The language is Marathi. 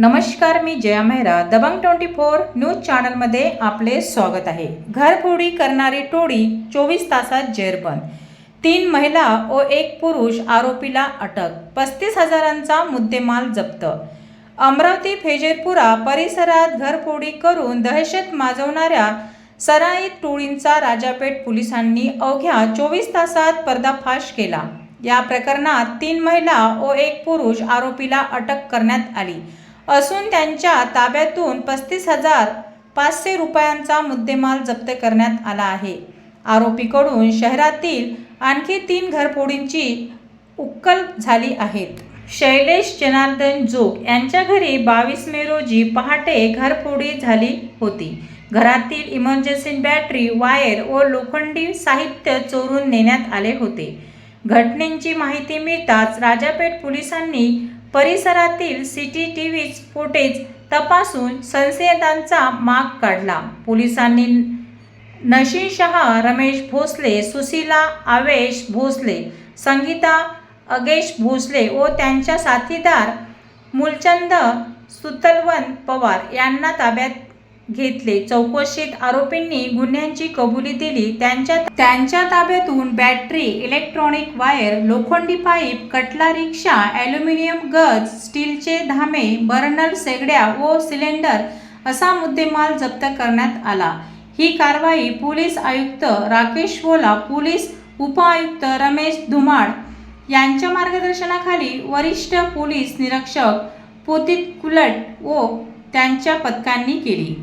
नमस्कार, मी जया मेहरा. दबंग 24 न्यूज चॅनलमध्ये आपले स्वागत आहे. घरफोडी करणारी टोळी 24 तासात जेरबंद. 3 महिला व 1 पुरुष आरोपीला अटक. 35,000चा मुद्देमाल जप्त. अमरावती फेजेरपुरा परिसरात घरफोडी करून दहशत माजवणाऱ्या सराईत टोळींचा राजापेठ पोलिसांनी अवघ्या 24 तासात पर्दाफाश केला. या प्रकरणात 3 महिला व 1 पुरुष आरोपीला अटक करण्यात आली असून त्यांच्या ताब्यातून 35,500 रुपयांचा मुद्देमाल जप्त करण्यात आला आहे. आरोपीकडून शहरातील आणखी 3 घरफोडींची उकल झाली आहेत. शैलेश जनार्दन जोग यांच्या घरी 22 मे रोजी पहाटे घरफोडी झाली होती. घरातील इमर्जन्सी बॅटरी, वायर व लोखंडी साहित्य चोरून नेण्यात आले होते. घटनेची माहिती मिळताच राजापेठ पोलिसांनी परिसरातील सीसीटीव्ही फुटेज तपासून संशयितांचा माग काढला. पोलिसांनी नशीन शहा, रमेश भोसले, सुशीला आवेश भोसले, संगीता अगेश भोसले व त्यांच्या साथीदार मूलचंद सुतलवंत पवार यांना ताब्यात घेतले. चौकशीत आरोपींनी गुन्ह्यांची कबुली दिली. त्यांच्या ताब्यातून बॅटरी, इलेक्ट्रॉनिक वायर, लोखंडी पाईप, कटला रिक्षा, ॲल्युमिनियम गज, स्टीलचे धामे, बर्नर, शेगड्या व सिलेंडर असा मुद्देमाल जप्त करण्यात आला. ही कारवाई पोलीस आयुक्त राकेश वोला, पोलीस उपआयुक्त रमेश धुमाळ यांच्या मार्गदर्शनाखाली वरिष्ठ पोलीस निरीक्षक पुतीत कुलट व त्यांच्या पथकांनी केली.